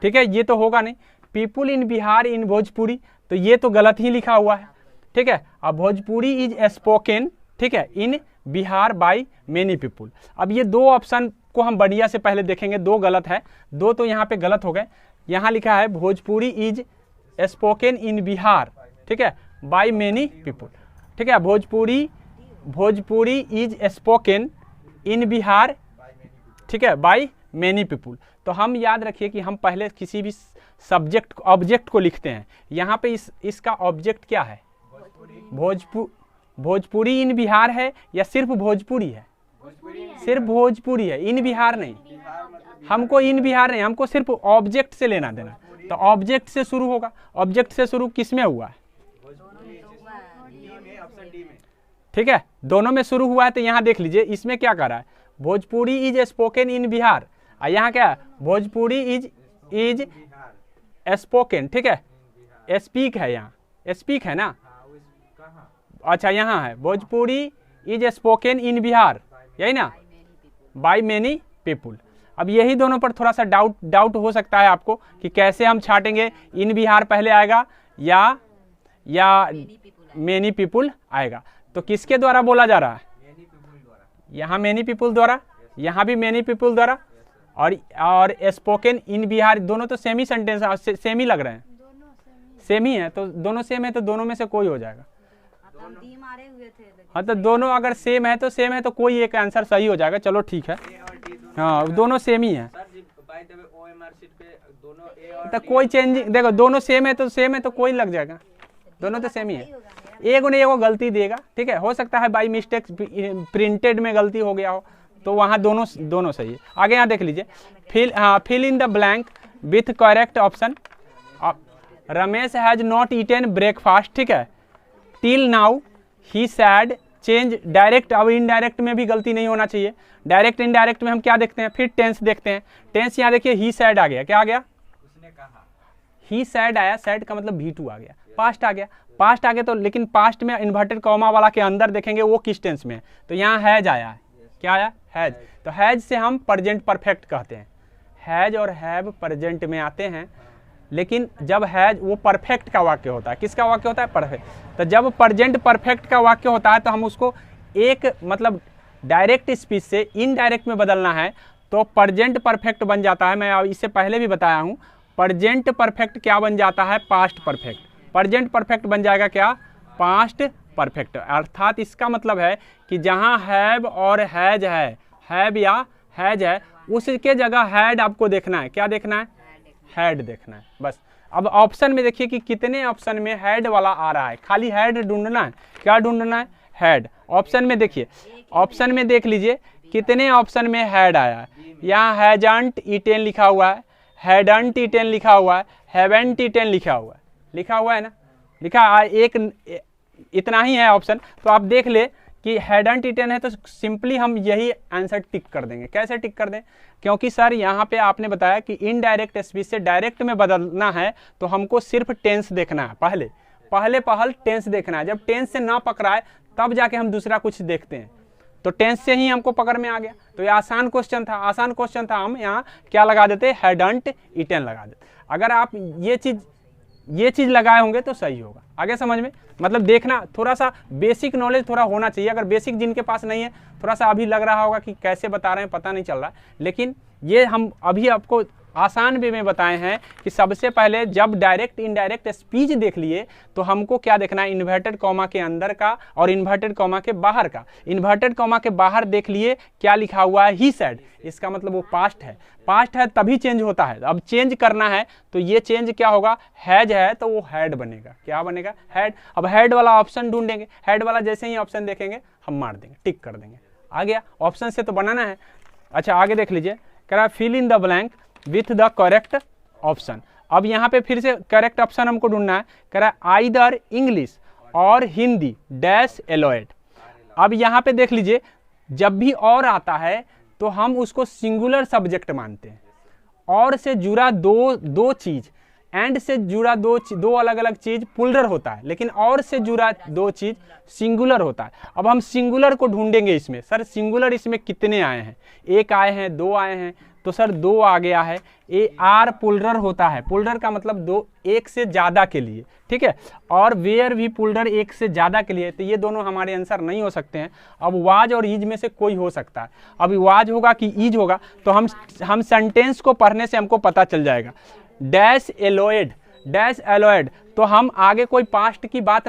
Speaker 1: ठीक है, ये तो होगा नहीं। पीपुल इन बिहार इन भोजपुरी, तो ये तो गलत ही लिखा हुआ है, ठीक है। अब भोजपुरी इज स्पोकन, ठीक है, इन बिहार बाय मेनी पीपुल। अब ये दो ऑप्शन को हम बढ़िया से पहले देखेंगे, दो गलत है, दो तो यहाँ पे गलत हो गए। यहाँ लिखा है Bhojpuri is spoken in Bihar, ठीक है, बाय मेनी पीपुल, ठीक है। Bhojpuri is spoken in Bihar, ठीक है, बाय मेनी पीपुल। तो हम याद रखिए कि हम पहले किसी भी सब्जेक्ट ऑब्जेक्ट को लिखते हैं, यहाँ पे इसका ऑब्जेक्ट क्या है, भोजपुरी इन बिहार है या सिर्फ भोजपुरी है, सिर्फ भोजपुरी है, इन बिहार नहीं, हमको इन बिहार नहीं, हमको सिर्फ ऑब्जेक्ट से लेना देना। तो ऑब्जेक्ट से शुरू होगा, ऑब्जेक्ट से शुरू किस में हुआ है, ठीक है, दोनों में शुरू हुआ है। तो यहाँ देख लीजिए इसमें क्या कर रहा है, Bhojpuri is spoken in Bihar, और यहाँ क्या है, भोजपुरी इज स्पोकन, ठीक है, स्पीक है, यहाँ स्पीक है ना, अच्छा यहाँ है Bhojpuri is spoken in Bihar, यही ना, बाय मेनी पीपुल। अब यही दोनों पर थोड़ा सा डाउट हो सकता है आपको कि कैसे हम छाटेंगे, इन बिहार पहले आएगा या मेनी पीपुल आएगा। तो किसके द्वारा बोला जा रहा है, यहाँ मेनी पीपुल द्वारा, यहाँ भी मेनी पीपुल द्वारा, और स्पोकन इन बिहार, दोनों तो सेम ही सेंटेंस, सेम ही लग रहे हैं, सेम ही है, तो दोनों सेम है, तो दोनों में से कोई हो जाएगा। हाँ, तो दोनों अगर सेम है तो कोई एक आंसर सही हो जाएगा। चलो ठीक है, हाँ दोनों सेम ही है, तो कोई चेंजिंग, देखो दोनों सेम है तो कोई लग जाएगा, दोनों तो सेम ही है, एगो गलती देगा, ठीक है, हो सकता है बाई मिस्टेक प्रिंटेड में गलती हो गया हो, तो वहाँ दोनों सही है। आगे यहाँ देख लीजिए, fill in the blank with correct option. Ramesh has not eaten breakfast, ठीक है, till now he said change direct. अब इनडायरेक्ट में भी गलती नहीं होना चाहिए, डायरेक्ट इनडायरेक्ट में हम क्या देखते हैं, फिर टेंस देखते हैं। टेंस यहाँ देखिए, ही सैड आ गया, क्या आ गया, उसने कहा, ही सैड आया, सैड का मतलब V2 आ गया, पास्ट आ गया, पास्ट आ गया, तो लेकिन पास्ट में इन्वर्टेड कॉमा वाला के अंदर देखेंगे वो किस टेंस में है, तो यहाँ हैज आया है, क्या आया, हैज। तो हैज से हम प्रेजेंट परफेक्ट कहते हैं, हैज और हैव प्रेजेंट में आते हैं, लेकिन जब हैज वो परफेक्ट का वाक्य होता है, किसका वाक्य होता है, परफेक्ट। तो जब प्रेजेंट परफेक्ट का वाक्य होता है तो हम उसको एक मतलब डायरेक्ट स्पीच से इनडायरेक्ट में बदलना है, तो प्रेजेंट परफेक्ट बन जाता है। मैं इससे पहले भी बताया हूँ, प्रेजेंट परफेक्ट क्या बन जाता है, पास्ट परफेक्ट। प्रेजेंट परफेक्ट बन जाएगा क्या, पास्ट परफेक्ट। अर्थात इसका मतलब है कि जहाँ हैव और हैज है, हैव या हैज है, उसके जगह हैड आपको देखना है, क्या देखना है, हैड देखना है, बस। अब ऑप्शन में देखिए कि कितने ऑप्शन में हैड वाला आ रहा है, खाली हैड ढूंढना है, क्या ढूंढना है, हैड। ऑप्शन में देखिए, ऑप्शन में देख लीजिए कितने ऑप्शन में हैड आया है। यहाँ हैजंट ईटेन लिखा हुआ है, हैडंट ईटेन लिखा हुआ है, हैवेंट ईटेन लिखा हुआ है ना, लिखा एक इतना ही है ऑप्शन। तो आप देख ले कि हैडंट ईटेन है, तो सिंपली हम यही आंसर टिक कर देंगे। कैसे टिक कर दें, क्योंकि सर यहाँ पे आपने बताया कि इनडायरेक्ट स्पीच से डायरेक्ट में बदलना है, तो हमको सिर्फ टेंस देखना है, पहल टेंस देखना है। जब टेंस से ना पकड़ा है तब जाके हम दूसरा कुछ देखते हैं, तो टेंस से ही हमको पकड़ में आ गया। तो ये आसान क्वेश्चन था, हम यहाँ क्या लगा देते, हैडंट ईटेन लगा देते। अगर आप ये चीज़ लगाए होंगे तो सही होगा। आगे समझ में, मतलब देखना, थोड़ा सा बेसिक नॉलेज थोड़ा होना चाहिए। अगर बेसिक जिनके पास नहीं है, थोड़ा सा अभी लग रहा होगा कि कैसे बता रहे हैं, पता नहीं चल रहा, लेकिन ये हम अभी आपको आसान वे में बताए हैं कि सबसे पहले जब डायरेक्ट इनडायरेक्ट स्पीच देख लिए तो हमको क्या देखना है, इन्वर्टेड कॉमा के अंदर का और इन्वर्टेड कॉमा के बाहर का। इन्वर्टेड कॉमा के बाहर देख लिए क्या लिखा हुआ है, ही सेड, इसका मतलब वो पास्ट है तभी चेंज होता है। अब चेंज करना है तो ये चेंज क्या होगा, हैज है तो वो हैड बनेगा, क्या बनेगा, हैड। अब हैड वाला ऑप्शन ढूंढेंगे, हैड वाला जैसे ही ऑप्शन देखेंगे हम मार देंगे, टिक कर देंगे। आ गया, ऑप्शन से तो बनाना है। अच्छा आगे देख लीजिए, कह रहा fill in the blank with the correct option. अब यहाँ पे फिर से करेक्ट ऑप्शन हमको ढूंढना है, कह रहा है आइदर इंग्लिश और हिंदी डैश एलोएड। अब यहाँ पे देख लीजिए, जब भी और आता है तो हम उसको सिंगुलर सब्जेक्ट मानते हैं। और से जुड़ा दो चीज, एंड से जुड़ा दो अलग अलग चीज प्लूरल होता है, लेकिन और से जुड़ा दो चीज सिंगुलर होता है। अब हम सिंगुलर को ढूंढेंगे इसमें, सर सिंगुलर इसमें कितने आए हैं, एक आए हैं, दो आए हैं, तो सर दो आ गया है। आर प्लूरल होता है, प्लूरल का मतलब दो, एक से ज्यादा के लिए, ठीक है, और वेयर भी प्लूरल एक से ज्यादा के लिए, तो ये दोनों हमारे आंसर नहीं हो सकते हैं। अब वाज और इज में से कोई हो सकता है। अब वाज होगा कि इज होगा, तो हम सेंटेंस को पढ़ने से हमको पता चल जाएगा। डैश एलोएड, तो हम आगे कोई पास्ट की बात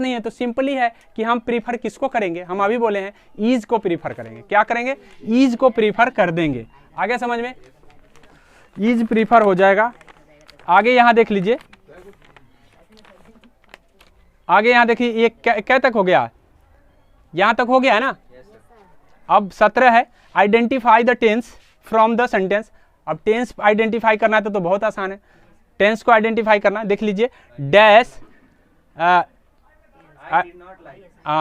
Speaker 1: नहीं है, तो सिंपली है कि हम प्रीफर किसको करेंगे, हम अभी बोले हैं ईज को प्रीफर करेंगे। क्या करेंगे, ईज को प्रीफर कर देंगे। आगे समझ में, ईज प्रीफर हो जाएगा। आगे यहाँ देख लीजिए, आगे यहाँ देखिए, ये क्या तक हो गया, यहाँ तक हो गया है ना। अब 17 है, identify the tense from the sentence. अब टेंस आइडेंटिफाई करना है तो बहुत आसान है, टेंस को आइडेंटिफाई करना। देख लीजिए डैश,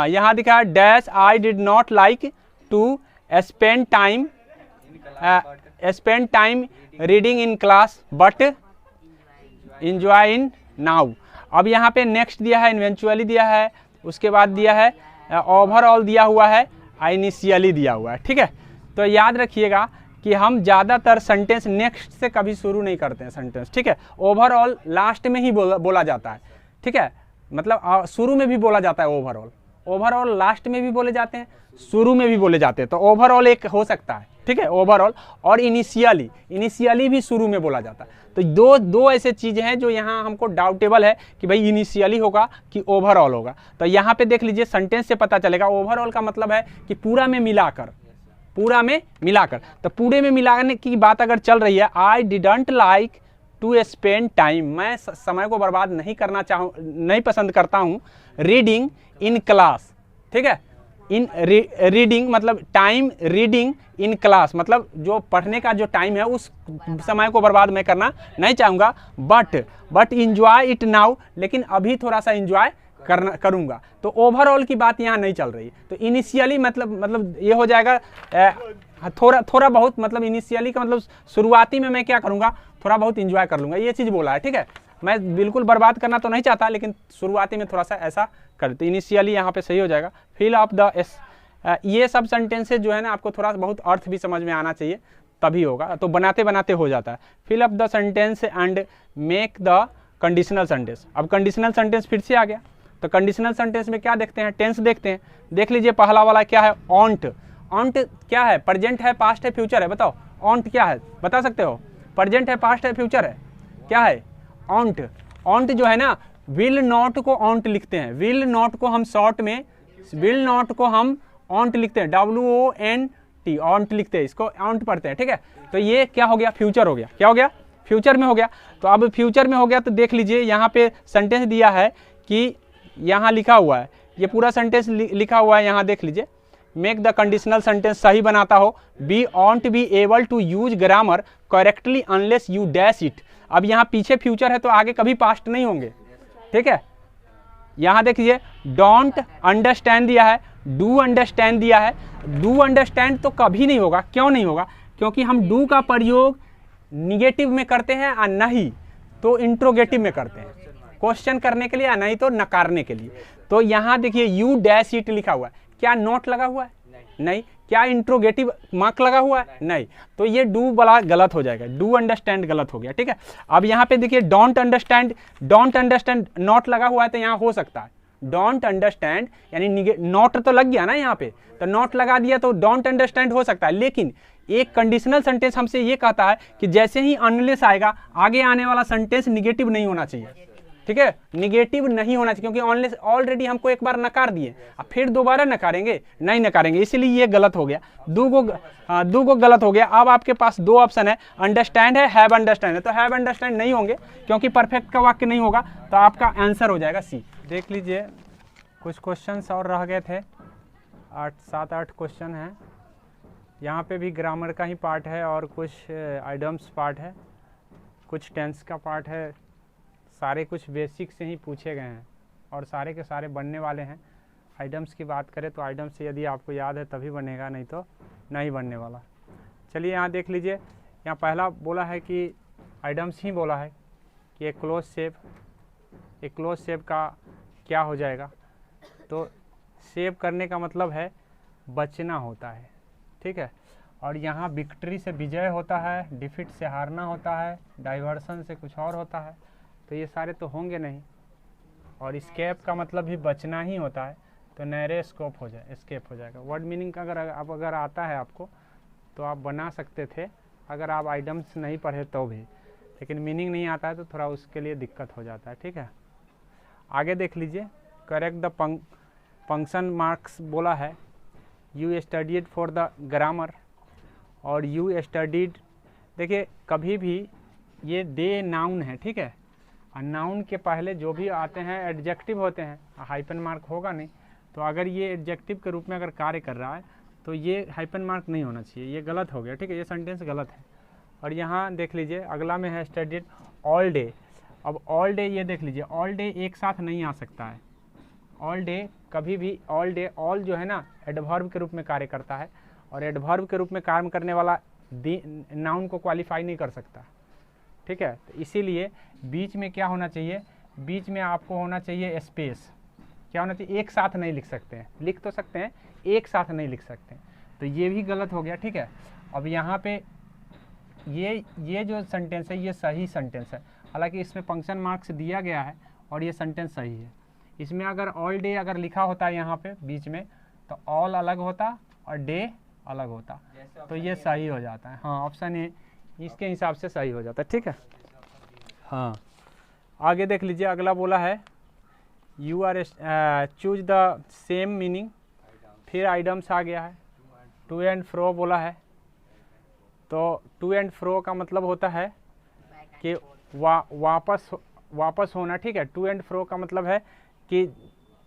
Speaker 1: यहाँ दिखा है dash I did not like to spend time reading in class but enjoy in now. अब यहाँ पे नेक्स्ट दिया है, इवेंचुअली दिया है, उसके बाद दिया है ओवरऑल दिया हुआ है, इनिशियली दिया हुआ है। ठीक है, तो याद रखिएगा कि हम ज़्यादातर सेंटेंस नेक्स्ट से कभी शुरू नहीं करते हैं सेंटेंस। ठीक है, ओवरऑल लास्ट में ही बोला जाता है। ठीक है, मतलब शुरू में भी बोला जाता है ओवरऑल लास्ट में भी बोले जाते हैं, शुरू में भी बोले जाते हैं। तो ओवरऑल एक हो सकता है। ठीक है, ओवरऑल और इनिशियली भी शुरू में बोला जाता है। तो दो ऐसे चीज़ें हैं जो यहाँ हमको डाउटेबल है कि भाई इनिशियली होगा कि ओवरऑल होगा। तो यहाँ पे देख लीजिए सेंटेंस से पता चलेगा। ओवरऑल का मतलब है कि पूरा में मिलाकर। तो पूरे में मिलाने की बात अगर चल रही है, I didn't like to spend time, मैं समय को बर्बाद नहीं पसंद करता हूँ रीडिंग इन क्लास। ठीक है, इन रीडिंग मतलब टाइम, रीडिंग इन क्लास मतलब जो पढ़ने का जो टाइम है उस समय को बर्बाद मैं करना नहीं चाहूँगा। बट इंजॉय इट नाउ, लेकिन अभी थोड़ा सा इंजॉय करूँगा। तो ओवरऑल की बात यहाँ नहीं चल रही। तो इनिशियली मतलब ये हो जाएगा थोड़ा बहुत, मतलब इनिशियली का मतलब शुरुआती में मैं क्या करूँगा, थोड़ा बहुत इंजॉय कर लूँगा, ये चीज़ बोला है। ठीक है, मैं बिल्कुल बर्बाद करना तो नहीं चाहता, लेकिन शुरुआती में थोड़ा सा ऐसा कर, तो इनिशियली यहाँ पे सही हो जाएगा। फिल अप द ये सब सेंटेंसेज जो है ना, आपको थोड़ा बहुत अर्थ भी समझ में आना चाहिए तभी होगा, तो बनाते बनाते हो जाता है। Fill up the sentence and make the conditional sentence. अब कंडीशनल सेंटेंस फिर से आ गया। तो कंडीशनल सेंटेंस में क्या देखते हैं, टेंस देखते हैं। देख लीजिए पहला वाला क्या है, ऑन्ट। ऑन्ट क्या है, प्रेजेंट है, पास्ट है, फ्यूचर है, बताओ ऑन्ट क्या है, बता सकते हो? प्रेजेंट है, पास्ट है, फ्यूचर है, क्या है? ऑन्ट जो है ना, विल नॉट को ऑन्ट लिखते हैं। विल नॉट को हम शॉर्ट में विल नॉट को हम ऑन्ट लिखते हैं, WONT ऑन्ट लिखते हैं, इसको ऑन्ट पढ़ते हैं। ठीक है, तो ये क्या हो गया, फ्यूचर हो गया। क्या हो गया, फ्यूचर में हो गया। तो अब फ्यूचर में हो गया तो देख लीजिए यहाँ पे सेंटेंस दिया है कि यहाँ लिखा हुआ है, ये पूरा सेंटेंस लिखा हुआ है, यहाँ देख लीजिए। मेक द कंडीशनल सेंटेंस सही बनाता हो, we won't be able to use grammar correctly unless you dash it. अब यहाँ पीछे फ्यूचर है तो आगे कभी पास्ट नहीं होंगे। ठीक है, यहाँ देखिए डोंट अंडरस्टैंड दिया है, डू अंडरस्टैंड दिया है। डू अंडरस्टैंड तो कभी नहीं होगा। क्यों नहीं होगा? क्योंकि हम डू का प्रयोग निगेटिव में करते हैं और नहीं तो इंट्रोगेटिव में करते हैं, क्वेश्चन करने के लिए या नहीं तो नकारने के लिए। तो यहाँ देखिए यू डैश इट लिखा हुआ है, क्या नोट लगा हुआ है? नहीं। क्या इंट्रोगेटिव मार्क लगा हुआ है? नहीं। तो ये डू वाला गलत हो जाएगा, डू अंडरस्टैंड गलत हो गया। ठीक है, अब यहाँ पे देखिए डोंट अंडरस्टैंड नॉट लगा हुआ है तो यहाँ हो सकता है डोंट अंडरस्टैंड, यानी नॉट तो लग गया ना यहाँ पे, तो नॉट लगा दिया तो डोंट अंडरस्टैंड हो सकता है। लेकिन एक कंडीशनल सेंटेंस हमसे ये कहता है कि जैसे ही अनलेस आएगा, आगे आने वाला सेंटेंस निगेटिव नहीं होना चाहिए। ठीक है, निगेटिव नहीं होना चाहिए, क्योंकि ऑनलेस ऑलरेडी हमको एक बार नकार दिए, अब फिर दोबारा नकारेंगे नहीं नकारेंगे, इसलिए ये गलत हो गया। दू को गलत हो गया। अब आपके पास दो ऑप्शन है, अंडरस्टैंड है, हैव अंडरस्टैंड है। तो हैव अंडरस्टैंड नहीं होंगे क्योंकि परफेक्ट का वाक्य नहीं होगा, तो आपका आंसर हो जाएगा सी। देख लीजिए कुछ क्वेश्चंस और रह गए थे, 7-8 क्वेश्चन हैं। यहाँ पे भी ग्रामर का ही पार्ट है और कुछ आइडम्स पार्ट है, कुछ टेंस का पार्ट है। सारे कुछ बेसिक से ही पूछे गए हैं और सारे के सारे बनने वाले हैं। आइटम्स की बात करें तो आइटम्स यदि आपको याद है तभी बनेगा, नहीं तो नहीं बनने वाला। चलिए यहाँ देख लीजिए, यहाँ पहला बोला है कि आइटम्स ही बोला है कि एक क्लोज शेप का क्या हो जाएगा। तो सेव करने का मतलब है बचना होता है। ठीक है, और यहाँ विक्ट्री से विजय होता है, डिफीट से हारना होता है, डाइवर्सन से कुछ और होता है, तो ये सारे तो होंगे नहीं। और स्केप का मतलब भी बचना ही होता है, तो नैरे स्केप हो जाएगा। वर्ड मीनिंग अगर आता है आपको तो आप बना सकते थे, अगर आप आइटम्स नहीं पढ़े तो भी, लेकिन मीनिंग नहीं आता है तो थोड़ा उसके लिए दिक्कत हो जाता है। ठीक है, आगे देख लीजिए, करेक्ट द फंक्शन मार्क्स बोला है, you studied for the grammar और यू स्टडीड। देखिए कभी भी ये दे नाउन है, ठीक है, और नाउन के पहले जो भी आते हैं एडजेक्टिव होते हैं, हाइपन मार्क होगा नहीं। तो अगर ये एडजेक्टिव के रूप में अगर कार्य कर रहा है तो ये हाइपन मार्क नहीं होना चाहिए, ये गलत हो गया, ठीक है, ये सेंटेंस गलत है। और यहाँ देख लीजिए अगला में है स्टडीड ऑल डे। अब ऑल डे ये देख लीजिए, ऑल डे एक साथ नहीं आ सकता है, ऑल डे कभी भी, ऑल डे, ऑल जो है ना एडवर्ब के रूप में कार्य करता है, और एडवर्ब के रूप में काम करने वाला नाउन को क्वालिफाई नहीं कर सकता, ठीक है। तो इसीलिए बीच में क्या होना चाहिए, बीच में आपको होना चाहिए स्पेस, क्या होना चाहिए, एक साथ नहीं लिख सकते हैं, लिख तो सकते हैं, एक साथ नहीं लिख सकते हैं, तो ये भी गलत हो गया, ठीक है। अब यहाँ पे ये जो सेंटेंस है ये सही सेंटेंस है, हालांकि इसमें पंक्शन मार्क्स दिया गया है और ये सेंटेंस सही है। इसमें अगर ऑल डे अगर लिखा होता है यहाँ पे बीच में, तो ऑल अलग होता और डे अलग होता, तो ये सही हो जाता है। हाँ, ऑप्शन ए इसके हिसाब से सही हो जाता है, ठीक है। हाँ, आगे देख लीजिए, अगला बोला है you are choose the same meaning, फिर आइटम्स आ गया है, टू एंड फ्रो बोला है। तो टू एंड फ्रो का मतलब होता है कि वापस होना, ठीक है। टू एंड फ्रो का मतलब है कि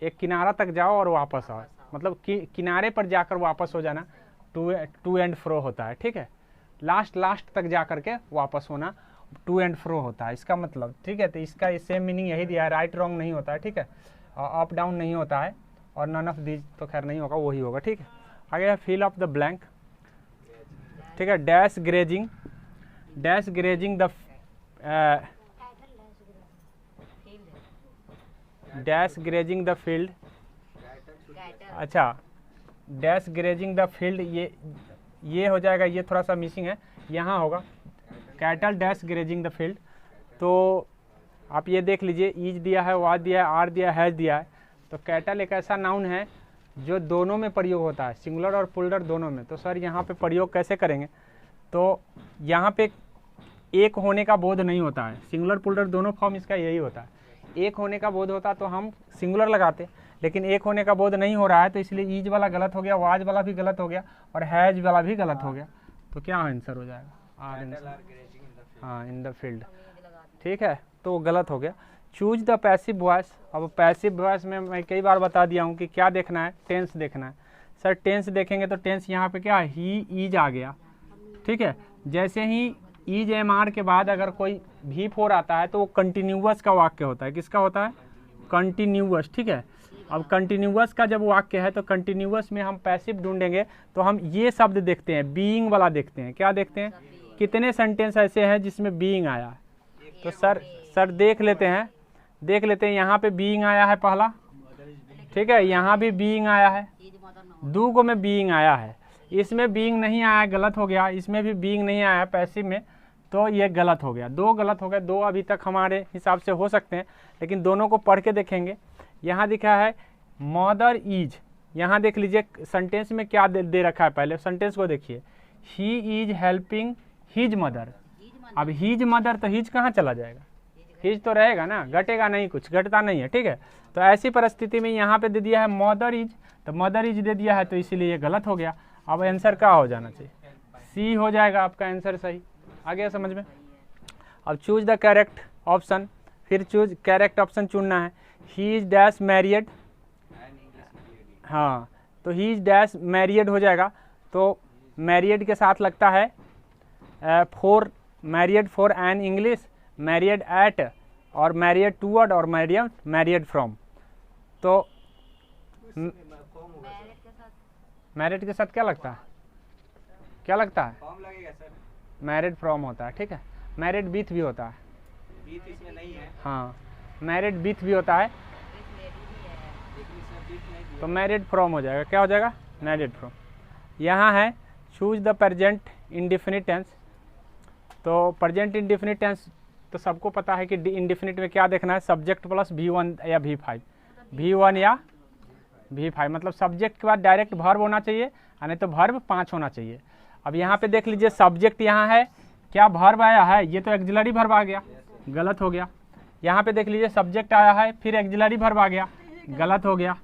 Speaker 1: एक किनारा तक जाओ और वापस आओ, मतलब किनारे पर जाकर वापस हो जाना, टू एंड फ्रो होता है, ठीक है। लास्ट तक जा करके वापस होना टू एंड फ्रो होता है, इसका मतलब, ठीक है। तो इसका सेम मीनिंग यही दिया है, राइट रॉन्ग नहीं होता है, ठीक है, अप डाउन नहीं होता है, और नन ऑफ दीज तो खैर नहीं होगा, वही होगा, ठीक है। आगे है फिल ऑफ द ब्लैंक, ठीक है। Dash grazing the dash grazing the field, अच्छा, डैश ग्रेजिंग द फील्ड, ये हो जाएगा, ये थोड़ा सा मिसिंग है, यहाँ होगा cattle dash grazing the field. तो आप ये देख लीजिए, ईज दिया है, वाज दिया है, आर दिया है, हैज दिया है। तो कैटल एक ऐसा नाउन है जो दोनों में प्रयोग होता है, सिंगुलर और प्लूरल दोनों में। तो सर यहाँ पे प्रयोग कैसे करेंगे, तो यहाँ पे एक होने का बोध नहीं होता है, सिंगुलर प्लूरल दोनों फॉर्म इसका यही होता है। एक होने का बोध होता तो हम सिंगुलर लगाते, लेकिन एक होने का बोध नहीं हो रहा है, तो इसलिए ईज वाला गलत हो गया, वाज वाला भी गलत हो गया, और हैज वाला भी गलत हो गया। तो क्या आंसर हो जाएगा, हाँ, इन द फील्ड, ठीक है, तो गलत हो गया। Choose the passive voice. अब पैसिव वॉइस में मैं कई बार बता दिया हूँ कि क्या देखना है, टेंस देखना है। सर टेंस देखेंगे तो टेंस यहाँ पे क्या है, ही ईज आ गया, ठीक है। जैसे ही ईज एम आर के बाद अगर कोई V4 आता है तो वो कंटिन्यूअस का वाक्य होता है, किसका होता है, कंटिन्यूअस, ठीक है। अब कंटिन्यूअस का जब वाक्य है तो कंटिन्यूअस में हम पैसिव ढूंढेंगे, तो हम ये शब्द देखते हैं, बीइंग वाला देखते हैं, क्या देखते हैं, कितने सेंटेंस ऐसे हैं जिसमें बीइंग आया है। तो सर देख लेते हैं, यहाँ पे बीइंग आया है पहला, ठीक है, यहाँ भी बीइंग आया है, दूगो में बीइंग आया है, इसमें बीइंग नहीं आया, गलत हो गया, इसमें भी बीइंग नहीं आया पैसिव में, तो ये गलत हो गया, दो गलत हो गए, दो अभी तक हमारे हिसाब से हो सकते हैं, लेकिन दोनों को पढ़ के देखेंगे। यहाँ दिखा है मदर इज, यहाँ देख लीजिए सेंटेंस में क्या दे रखा है, पहले सेंटेंस को देखिए, he is helping his mother. अब हिज मदर, तो हिज कहाँ चला जाएगा, हिज तो रहेगा ना, घटेगा नहीं, कुछ घटता नहीं है, ठीक है। तो ऐसी परिस्थिति में यहाँ पे दे दिया है मदर इज, तो मदर इज दे दिया है, तो इसीलिए ये गलत हो गया। अब आंसर क्या हो जाना चाहिए, सी हो जाएगा आपका आंसर सही। आ गया समझ में। अब चूज द करेक्ट ऑप्शन, फिर चूज करेक्ट ऑप्शन चुनना है। ही इज डैश मैरियड, हाँ, तो ही इज डैश मैरियड हो जाएगा, तो मैरियड के साथ लगता है for, married for an English, married at, और मैरियड टूवर्ड, और मैरियड फ्रॉम। तो मैरिड के साथ क्या लगता है, क्या लगता है, मैरिड फ्रॉम होता है, ठीक है। मैरिड विथ भी होता है, इसमें नहीं है, हाँ, मैरिड विथ भी होता है, तो मैरिड फ्रॉम हो जाएगा, क्या हो जाएगा, मैरिड फ्रॉम। यहाँ है choose the present indefinite tense. तो प्रेजेंट इंडेफिनिट टेंस तो सबको पता है कि इंडेफिनिट में क्या देखना है, सब्जेक्ट प्लस V1 या V5, V1 या V5, मतलब सब्जेक्ट के बाद डायरेक्ट वर्ब होना चाहिए, नहीं तो वर्ब 5 होना चाहिए। अब यहाँ पे देख लीजिए सब्जेक्ट यहाँ है, क्या वर्ब आया है, ये तो एक्सिलरी वर्ब आ गया, गलत हो गया। यहाँ पे देख लीजिए सब्जेक्ट आया है, फिर एक्सिलरी वर्ब आ गया, गलत हो गया,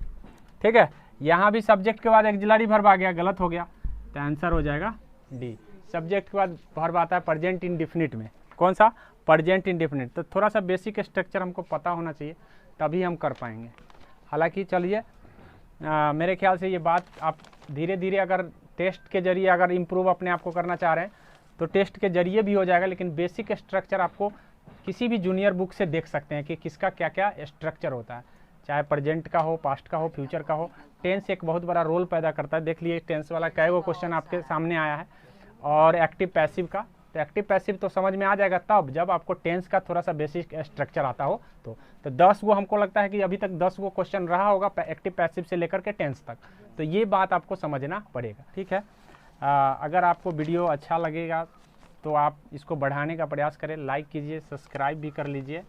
Speaker 1: ठीक है। यहाँ भी सब्जेक्ट के बाद एक्सिलरी वर्ब आ गया, गलत हो गया, तो आंसर हो जाएगा डी। सब्जेक्ट के बाद वर्ब आता है प्रेजेंट इंडेफिनिट में, कौन सा, प्रेजेंट इंडेफिनिट। तो थोड़ा सा बेसिक स्ट्रक्चर हमको पता होना चाहिए, तभी हम कर पाएंगे। हालांकि चलिए मेरे ख्याल से ये बात आप धीरे धीरे अगर टेस्ट के जरिए अगर इम्प्रूव अपने आप को करना चाह रहे हैं तो टेस्ट के जरिए भी हो जाएगा, लेकिन बेसिक स्ट्रक्चर आपको किसी भी जूनियर बुक से देख सकते हैं कि किसका क्या क्या स्ट्रक्चर होता है, चाहे प्रेजेंट का हो, पास्ट का हो, फ्यूचर का हो। टेंस एक बहुत बड़ा रोल पैदा करता है। देख लिए टेंस वाला कै गो क्वेश्चन आपके सामने आया है। और एक्टिव पैसिव का, तो एक्टिव पैसिव तो समझ में आ जाएगा तब जब आपको टेंस का थोड़ा सा बेसिक स्ट्रक्चर आता हो। तो 10 गो हमको लगता है कि अभी तक 10 गो क्वेश्चन रहा होगा एक्टिव पैसिव से लेकर के टेंस तक, तो ये बात आपको समझना पड़ेगा। ठीक है, अगर आपको वीडियो अच्छा लगेगा तो आप इसको बढ़ाने का प्रयास करें, लाइक कीजिए, सब्सक्राइब भी कर लीजिए।